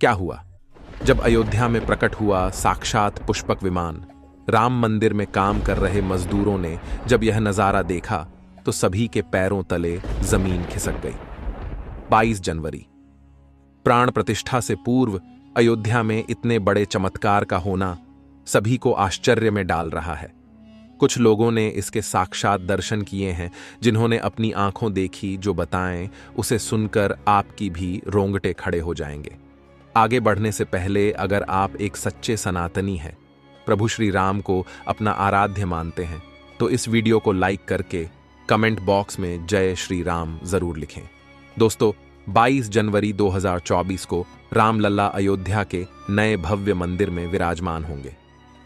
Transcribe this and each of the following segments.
क्या हुआ? जब अयोध्या में प्रकट हुआ साक्षात पुष्पक विमान, राम मंदिर में काम कर रहे मजदूरों ने जब यह नजारा देखा तो सभी के पैरों तले जमीन खिसक गई। 22 जनवरी, प्राण प्रतिष्ठा से पूर्व अयोध्या में इतने बड़े चमत्कार का होना सभी को आश्चर्य में डाल रहा है। कुछ लोगों ने इसके साक्षात दर्शन किए हैं, जिन्होंने अपनी आंखों देखी जो बताएं, उसे सुनकर आपकी भी रोंगटे खड़े हो जाएंगे। आगे बढ़ने से पहले अगर आप एक सच्चे सनातनी हैं, प्रभु श्री राम को अपना आराध्य मानते हैं, तो इस वीडियो को लाइक करके कमेंट बॉक्स में जय श्री राम जरूर लिखें। दोस्तों, 22 जनवरी 2024 को रामलला अयोध्या के नए भव्य मंदिर में विराजमान होंगे।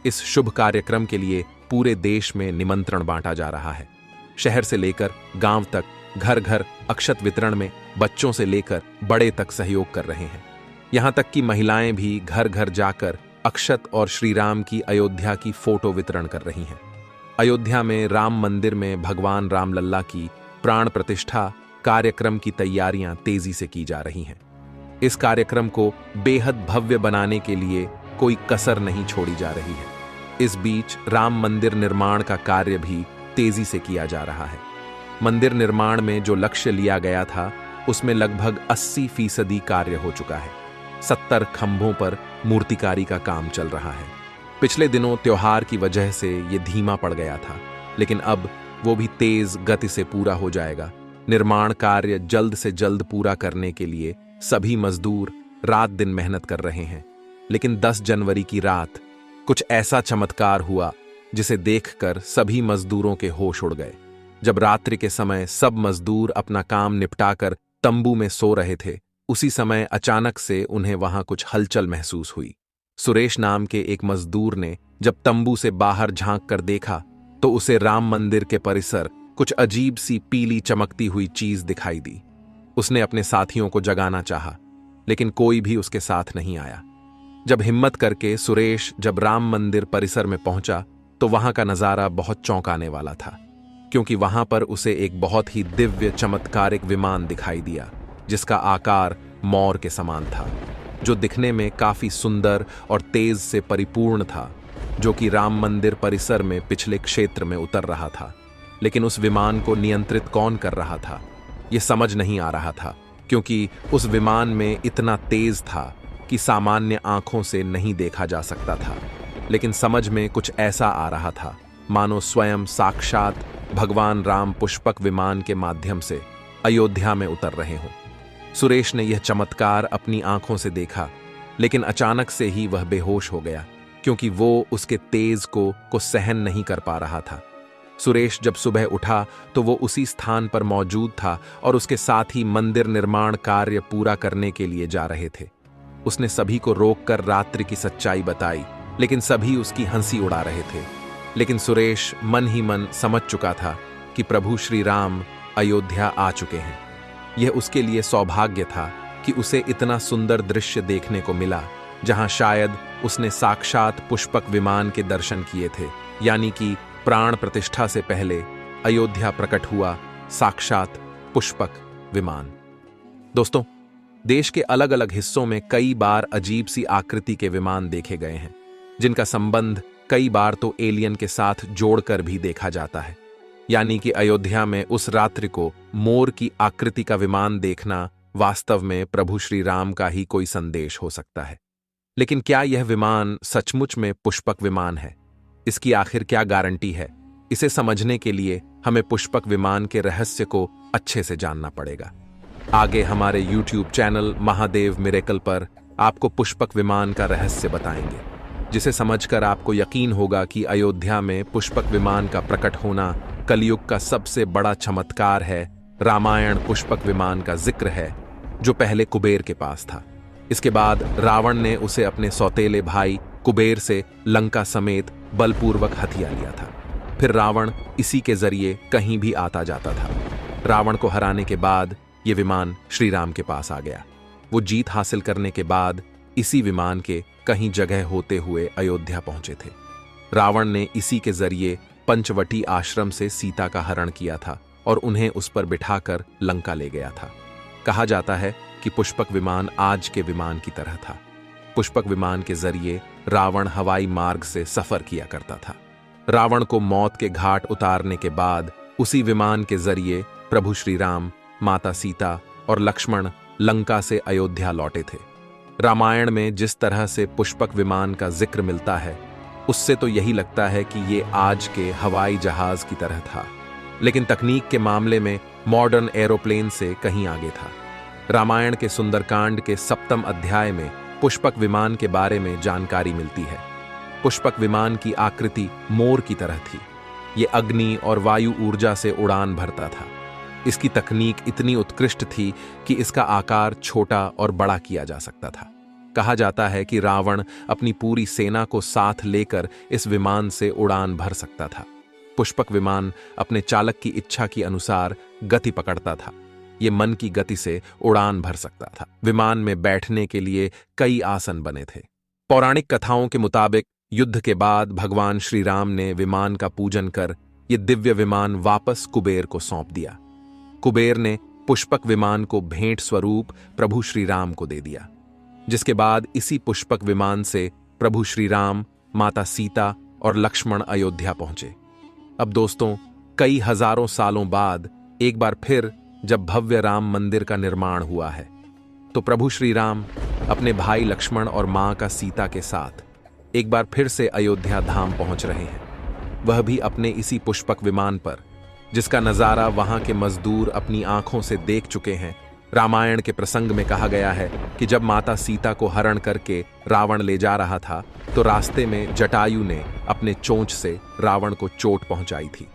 इस शुभ कार्यक्रम के लिए पूरे देश में निमंत्रण बांटा जा रहा है। शहर से लेकर गांव तक, घर घर अक्षत वितरण में बच्चों से लेकर बड़े तक सहयोग कर रहे हैं। यहां तक कि महिलाएं भी घर घर जाकर अक्षत और श्री राम की अयोध्या की फोटो वितरण कर रही हैं। अयोध्या में राम मंदिर में भगवान रामलल्ला की प्राण प्रतिष्ठा कार्यक्रम की तैयारियां तेजी से की जा रही हैं। इस कार्यक्रम को बेहद भव्य बनाने के लिए कोई कसर नहीं छोड़ी जा रही है। इस बीच राम मंदिर निर्माण का कार्य भी तेजी से किया जा रहा है। मंदिर निर्माण में जो लक्ष्य लिया गया था, उसमें लगभग 80% कार्य हो चुका है। 70 खंभों पर मूर्तिकारी का काम चल रहा है। पिछले दिनों त्योहार की वजह से ये धीमा पड़ गया था, लेकिन अब वो भी तेज गति से पूरा हो जाएगा। निर्माण कार्य जल्द से जल्द पूरा करने के लिए सभी मजदूर रात दिन मेहनत कर रहे हैं। लेकिन 10 जनवरी की रात कुछ ऐसा चमत्कार हुआ जिसे देखकर सभी मजदूरों के होश उड़ गए। जब रात्रि के समय सब मजदूर अपना काम निपटाकर तंबू में सो रहे थे, उसी समय अचानक से उन्हें वहां कुछ हलचल महसूस हुई। सुरेश नाम के एक मजदूर ने जब तंबू से बाहर झांक कर देखा तो उसे राम मंदिर के परिसर कुछ अजीब सी पीली चमकती हुई चीज दिखाई दी। उसने अपने साथियों को जगाना चाहा, लेकिन कोई भी उसके साथ नहीं आया। जब हिम्मत करके सुरेश जब राम मंदिर परिसर में पहुंचा तो वहां का नजारा बहुत चौंकाने वाला था, क्योंकि वहां पर उसे एक बहुत ही दिव्य चमत्कारिक विमान दिखाई दिया, जिसका आकार मोर के समान था, जो दिखने में काफी सुंदर और तेज से परिपूर्ण था, जो कि राम मंदिर परिसर में पिछले क्षेत्र में उतर रहा था। लेकिन उस विमान को नियंत्रित कौन कर रहा था, यह समझ नहीं आ रहा था, क्योंकि उस विमान में इतना तेज था कि सामान्य आंखों से नहीं देखा जा सकता था। लेकिन समझ में कुछ ऐसा आ रहा था मानो स्वयं साक्षात भगवान राम पुष्पक विमान के माध्यम से अयोध्या में उतर रहे हों। सुरेश ने यह चमत्कार अपनी आंखों से देखा, लेकिन अचानक से ही वह बेहोश हो गया, क्योंकि वो उसके तेज को सहन नहीं कर पा रहा था। सुरेश जब सुबह उठा तो वो उसी स्थान पर मौजूद था और उसके साथ ही मंदिर निर्माण कार्य पूरा करने के लिए जा रहे थे। उसने सभी को रोककर रात्रि की सच्चाई बताई, लेकिन सभी उसकी हंसी उड़ा रहे थे। लेकिन सुरेश मन ही मन समझ चुका था कि प्रभु श्री राम अयोध्या आ चुके हैं। यह उसके लिए सौभाग्य था कि उसे इतना सुंदर दृश्य देखने को मिला, जहां शायद उसने साक्षात पुष्पक विमान के दर्शन किए थे, यानी कि प्राण प्रतिष्ठा से पहले अयोध्या प्रकट हुआ साक्षात पुष्पक विमान। दोस्तों, देश के अलग अलग हिस्सों में कई बार अजीब सी आकृति के विमान देखे गए हैं, जिनका संबंध कई बार तो एलियन के साथ जोड़कर भी देखा जाता है। यानी कि अयोध्या में उस रात्रि को मोर की आकृति का विमान देखना वास्तव में प्रभु श्री राम का ही कोई संदेश हो सकता है। लेकिन क्या यह विमान सचमुच में पुष्पक विमान है? इसकी आखिर क्या गारंटी है? इसे समझने के लिए हमें पुष्पक विमान के रहस्य को अच्छे से जानना पड़ेगा। आगे हमारे YouTube चैनल महादेव मिरेकल पर आपको पुष्पक विमान का रहस्य बताएंगे, जिसे समझकर आपको यकीन होगा कि अयोध्या में पुष्पक विमान का प्रकट होना कलयुग का सबसे बड़ा चमत्कार है। रामायण पुष्पक विमान का जिक्र है, जो पहले कुबेर के पास था। इसके बाद रावण ने उसे अपने सौतेले भाई कुबेर से लंका समेत बलपूर्वक हथिया लिया था। फिर रावण इसी के जरिए कहीं भी आता जाता था। रावण को हराने के बाद ये विमान श्री राम के पास आ गया। वो जीत हासिल करने के बाद इसी विमान के कहीं जगह होते हुए अयोध्या पहुंचे थे। रावण ने इसी के जरिए पंचवटी आश्रम से सीता का हरण किया था और उन्हें उस पर बिठाकर लंका ले गया था। कहा जाता है कि पुष्पक विमान आज के विमान की तरह था। पुष्पक विमान के जरिए रावण हवाई मार्ग से सफर किया करता था। रावण को मौत के घाट उतारने के बाद उसी विमान के जरिए प्रभु श्री राम, माता सीता और लक्ष्मण लंका से अयोध्या लौटे थे। रामायण में जिस तरह से पुष्पक विमान का जिक्र मिलता है, उससे तो यही लगता है कि ये आज के हवाई जहाज की तरह था, लेकिन तकनीक के मामले में मॉडर्न एरोप्लेन से कहीं आगे था। रामायण के सुंदरकांड के 7वें अध्याय में पुष्पक विमान के बारे में जानकारी मिलती है। पुष्पक विमान की आकृति मोर की तरह थी। ये अग्नि और वायु ऊर्जा से उड़ान भरता था। इसकी तकनीक इतनी उत्कृष्ट थी कि इसका आकार छोटा और बड़ा किया जा सकता था। कहा जाता है कि रावण अपनी पूरी सेना को साथ लेकर इस विमान से उड़ान भर सकता था। पुष्पक विमान अपने चालक की इच्छा के अनुसार गति पकड़ता था। ये मन की गति से उड़ान भर सकता था। विमान में बैठने के लिए कई आसन बने थे। पौराणिक कथाओं के मुताबिक युद्ध के बाद भगवान श्री राम ने विमान का पूजन कर ये दिव्य विमान वापस कुबेर को सौंप दिया। कुबेर ने पुष्पक विमान को भेंट स्वरूप प्रभु श्री राम को दे दिया, जिसके बाद इसी पुष्पक विमान से प्रभु श्री राम, माता सीता और लक्ष्मण अयोध्या पहुंचे। अब दोस्तों, कई हजारों सालों बाद एक बार फिर जब भव्य राम मंदिर का निर्माण हुआ है, तो प्रभु श्री राम अपने भाई लक्ष्मण और मां का सीता के साथ एक बार फिर से अयोध्या धाम पहुंच रहे हैं। वह भी अपने इसी पुष्पक विमान पर, जिसका नजारा वहां के मजदूर अपनी आंखों से देख चुके हैं। रामायण के प्रसंग में कहा गया है कि जब माता सीता को हरण करके रावण ले जा रहा था, तो रास्ते में जटायु ने अपने चोंच से रावण को चोट पहुंचाई थी।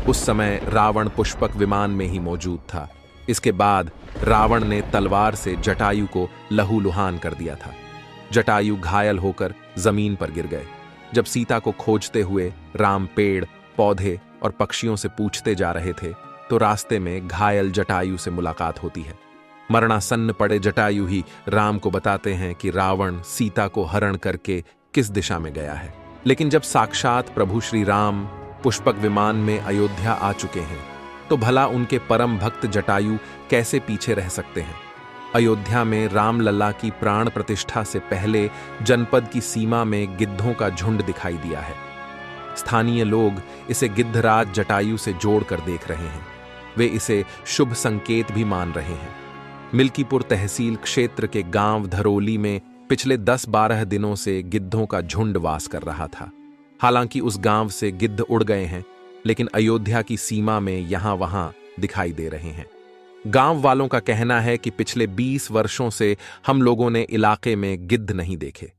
उस समय रावण पुष्पक विमान में ही मौजूद था। इसके बाद रावण ने तलवार से जटायु को लहूलुहान कर दिया था। जटायु घायल होकर जमीन पर गिर गए। जब सीता को खोजते हुए राम पेड़, पौधे और पक्षियों से पूछते जा रहे थे, तो रास्ते में घायल जटायु से मुलाकात होती है। मरणासन्न पड़े जटायु ही राम को बताते हैं कि रावण सीता को हरण करके किस दिशा में गया है। लेकिन जब साक्षात प्रभु श्री राम पुष्पक विमान में अयोध्या आ चुके हैं, तो भला उनके परम भक्त जटायु कैसे पीछे रह सकते हैं। अयोध्या में रामलला की प्राण प्रतिष्ठा से पहले जनपद की सीमा में गिद्धों का झुंड दिखाई दिया है। स्थानीय लोग इसे गिद्धराज जटायु से जोड़कर देख रहे हैं। वे इसे शुभ संकेत भी मान रहे हैं। मिल्कीपुर तहसील क्षेत्र के गांव धरोली में पिछले 10-12 दिनों से गिद्धों का झुंड वास कर रहा था। हालांकि उस गांव से गिद्ध उड़ गए हैं, लेकिन अयोध्या की सीमा में यहां वहां दिखाई दे रहे हैं। गांव वालों का कहना है कि पिछले 20 वर्षों से हम लोगों ने इलाके में गिद्ध नहीं देखे।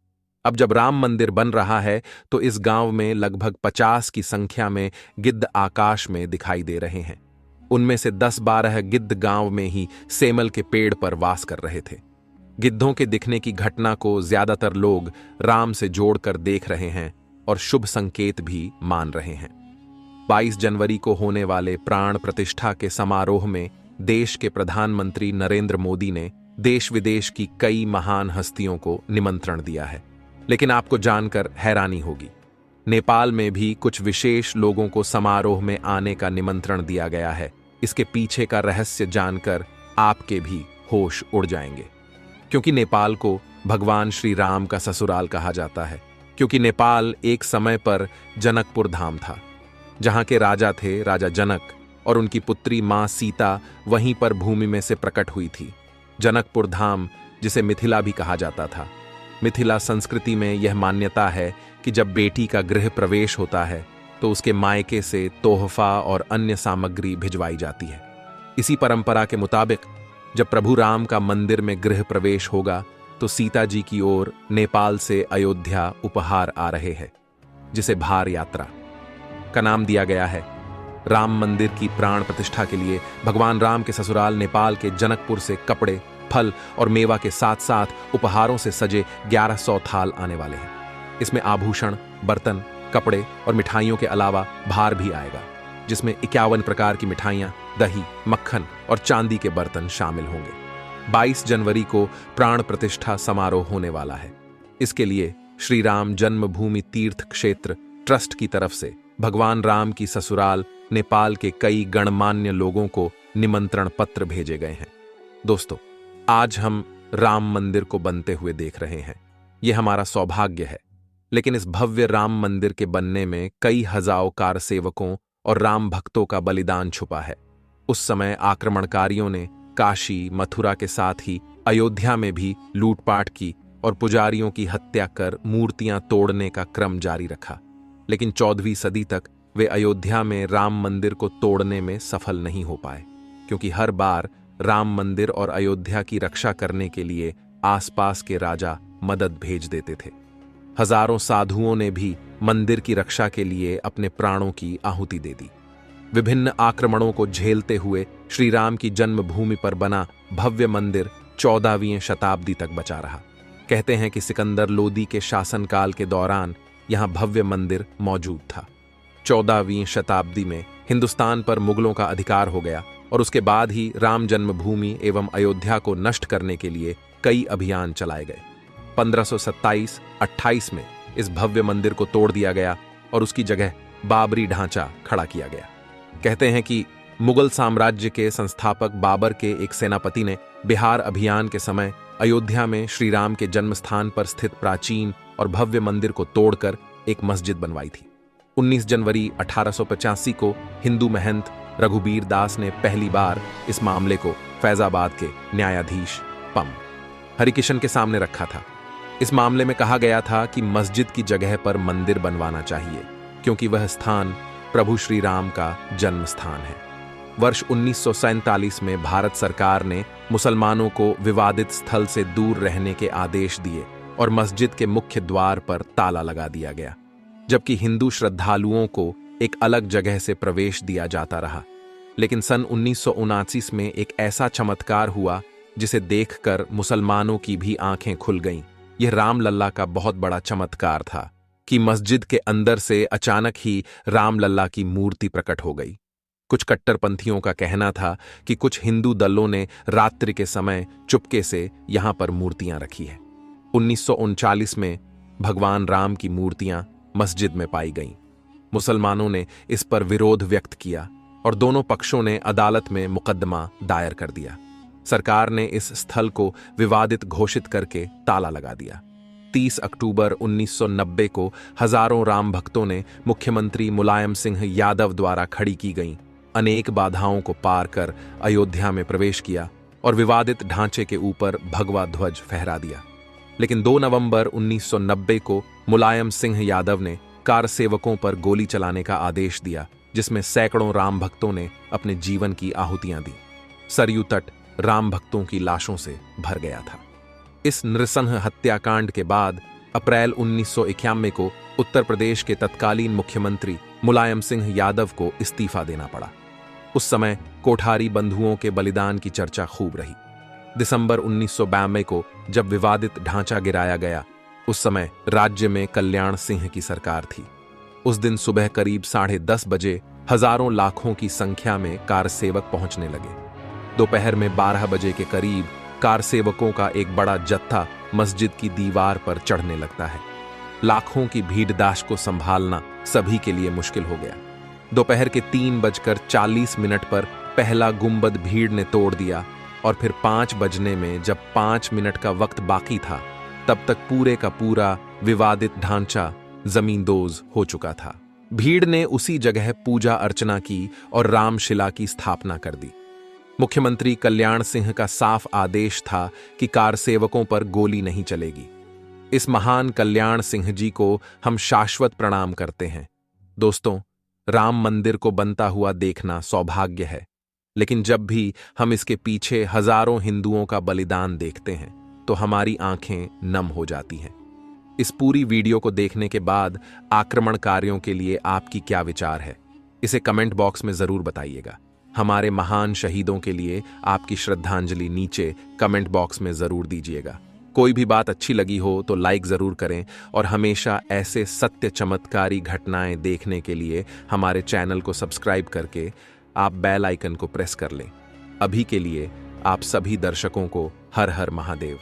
अब जब राम मंदिर बन रहा है, तो इस गांव में लगभग 50 की संख्या में गिद्ध आकाश में दिखाई दे रहे हैं। उनमें से 10-12 गिद्ध गांव में ही सेमल के पेड़ पर वास कर रहे थे। गिद्धों के दिखने की घटना को ज्यादातर लोग राम से जोड़कर देख रहे हैं और शुभ संकेत भी मान रहे हैं। 22 जनवरी को होने वाले प्राण प्रतिष्ठा के समारोह में देश के प्रधानमंत्री नरेंद्र मोदी ने देश विदेश की कई महान हस्तियों को निमंत्रण दिया है। लेकिन आपको जानकर हैरानी होगी, नेपाल में भी कुछ विशेष लोगों को समारोह में आने का निमंत्रण दिया गया है। इसके पीछे का रहस्य जानकर आपके भी होश उड़ जाएंगे, क्योंकि नेपाल को भगवान श्री राम का ससुराल कहा जाता है। क्योंकि नेपाल एक समय पर जनकपुर धाम था, जहां के राजा थे राजा जनक, और उनकी पुत्री मां सीता वहीं पर भूमि में से प्रकट हुई थी। जनकपुर धाम, जिसे मिथिला भी कहा जाता था। मिथिला संस्कृति में यह मान्यता है कि जब बेटी का गृह प्रवेश होता है, तो उसके मायके से तोहफा और अन्य सामग्री भिजवाई जाती है। इसी परंपरा के मुताबिक जब प्रभु राम का मंदिर में गृह प्रवेश होगा, तो सीता जी की ओर नेपाल से अयोध्या उपहार आ रहे हैं, जिसे भार यात्रा का नाम दिया गया है। राम मंदिर की प्राण प्रतिष्ठा के लिए भगवान राम के ससुराल नेपाल के जनकपुर से कपड़े, फल और मेवा के साथ साथ उपहारों से सजे 1100 थाल आने वाले हैं। इसमें आभूषण, बर्तन, कपड़े और मिठाइयों के अलावा भार भी आएगा, जिसमें 51 प्रकार की मिठाइयां, दही, मक्खन और चांदी के बर्तन शामिल होंगे। 22 जनवरी को प्राण प्रतिष्ठा समारोह होने वाला है। इसके लिए श्री राम जन्मभूमि तीर्थ क्षेत्र ट्रस्ट की तरफ से भगवान राम की ससुराल नेपाल के कई गणमान्य लोगों को निमंत्रण पत्र भेजे गए हैं। दोस्तों, आज हम राम मंदिर को बनते हुए देख रहे हैं। यह हमारा सौभाग्य है। लेकिन इस भव्य राम मंदिर के बनने में कई हजारों कारसेवकों और राम भक्तों का बलिदान छुपा है। उस समय आक्रमणकारियों ने काशी, मथुरा के साथ ही अयोध्या में भी लूटपाट की और पुजारियों की हत्या कर मूर्तियां तोड़ने का क्रम जारी रखा। लेकिन 14वीं सदी तक वे अयोध्या में राम मंदिर को तोड़ने में सफल नहीं हो पाए, क्योंकि हर बार राम मंदिर और अयोध्या की रक्षा करने के लिए आसपास के राजा मदद भेज देते थे। हजारों साधुओं ने भी मंदिर की रक्षा के लिए अपने प्राणों की आहुति दे दी। विभिन्न आक्रमणों को झेलते हुए श्री राम की जन्मभूमि पर बना भव्य मंदिर 14वीं शताब्दी तक बचा रहा। कहते हैं कि सिकंदर लोदी के शासनकाल के दौरान यहां भव्य मंदिर मौजूद था। 14वीं शताब्दी में हिंदुस्तान पर मुगलों का अधिकार हो गया और उसके बाद ही राम जन्मभूमि एवं अयोध्या को नष्ट करने के लिए कई अभियान चलाए गए। 1527-28 में इस भव्य मंदिर को तोड़ दिया गया और उसकी जगह बाबरी ढांचा खड़ा किया गया। कहते हैं कि मुगल साम्राज्य के संस्थापक बाबर के एक सेनापति ने बिहार अभियान के समय अयोध्या में श्री राम के जन्म स्थान पर स्थित प्राचीन और भव्य मंदिर को तोड़कर एक मस्जिद बनवाई थी। 19 जनवरी 1885 को हिंदू महंत रघुबीर दास ने पहली बार इस मामले को फैजाबाद के न्यायाधीश पम हरिकिशन के सामने रखा था। इस मामले में कहा गया था कि मस्जिद की जगह पर मंदिर बनवाना चाहिए, क्योंकि वह स्थान प्रभु श्री राम का जन्म स्थान है। वर्ष 1947 में भारत सरकार ने मुसलमानों को विवादित स्थल से दूर रहने के आदेश दिए और मस्जिद के मुख्य द्वार पर ताला लगा दिया गया, जबकि हिंदू श्रद्धालुओं को एक अलग जगह से प्रवेश दिया जाता रहा। लेकिन सन 1979 में एक ऐसा चमत्कार हुआ जिसे देखकर मुसलमानों की भी आंखें खुल गईं। यह रामलल्ला का बहुत बड़ा चमत्कार था कि मस्जिद के अंदर से अचानक ही रामलल्ला की मूर्ति प्रकट हो गई। कुछ कट्टरपंथियों का कहना था कि कुछ हिंदू दलों ने रात्रि के समय चुपके से यहां पर मूर्तियां रखी है। 1939 में भगवान राम की मूर्तियां मस्जिद में पाई गईं। मुसलमानों ने इस पर विरोध व्यक्त किया और दोनों पक्षों ने अदालत में मुकदमा दायर कर दिया। सरकार ने इस स्थल को विवादित घोषित करके ताला लगा दिया। 30 अक्टूबर 1990 को हजारों राम भक्तों ने मुख्यमंत्री मुलायम सिंह यादव द्वारा खड़ी की गईं अनेक बाधाओं को पार कर अयोध्या में प्रवेश किया और विवादित ढांचे के ऊपर भगवा ध्वज फहरा दिया। लेकिन 2 नवंबर 1990 को मुलायम सिंह यादव ने कारसेवकों पर गोली चलाने का आदेश दिया, जिसमें सैकड़ों राम भक्तों ने अपने जीवन की आहुतियां दी। सरयू तट राम भक्तों की लाशों से भर गया था। इस नृशंस हत्याकांड के बाद अप्रैल 1991 को उत्तर प्रदेश के तत्कालीन मुख्यमंत्री मुलायम सिंह यादव को इस्तीफा देना पड़ा। उस समय कोठारी बंधुओं के बलिदान की चर्चा खूब रही। दिसंबर 1992 को जब विवादित ढांचा गिराया गया, उस समय राज्य में कल्याण सिंह की सरकार थी। उस दिन सुबह करीब 10:30 बजे हजारों लाखों की संख्या में कारसेवक पहुंचने लगे। दोपहर में 12 बजे के करीब कारसेवकों का एक बड़ा जत्था मस्जिद की दीवार पर चढ़ने लगता है। लाखों की भीड़दाश को संभालना सभी के लिए मुश्किल हो गया। दोपहर के 3:40 पर पहला गुंबद भीड़ ने तोड़ दिया और फिर 5 बजने में जब 5 मिनट का वक्त बाकी था, तब तक पूरे का पूरा विवादित ढांचा जमींदोज हो चुका था। भीड़ ने उसी जगह पूजा अर्चना की और रामशिला की स्थापना कर दी। मुख्यमंत्री कल्याण सिंह का साफ आदेश था कि कारसेवकों पर गोली नहीं चलेगी। इस महान कल्याण सिंह जी को हम शाश्वत प्रणाम करते हैं। दोस्तों, राम मंदिर को बनता हुआ देखना सौभाग्य है, लेकिन जब भी हम इसके पीछे हजारों हिंदुओं का बलिदान देखते हैं तो हमारी आंखें नम हो जाती हैं। इस पूरी वीडियो को देखने के बाद आक्रमणकारियों के लिए आपकी क्या विचार है, इसे कमेंट बॉक्स में जरूर बताइएगा। हमारे महान शहीदों के लिए आपकी श्रद्धांजलि नीचे कमेंट बॉक्स में जरूर दीजिएगा। कोई भी बात अच्छी लगी हो तो लाइक जरूर करें और हमेशा ऐसे सत्य चमत्कारी घटनाएं देखने के लिए हमारे चैनल को सब्सक्राइब करके आप बेल आइकन को प्रेस कर लें। अभी के लिए आप सभी दर्शकों को हर हर महादेव।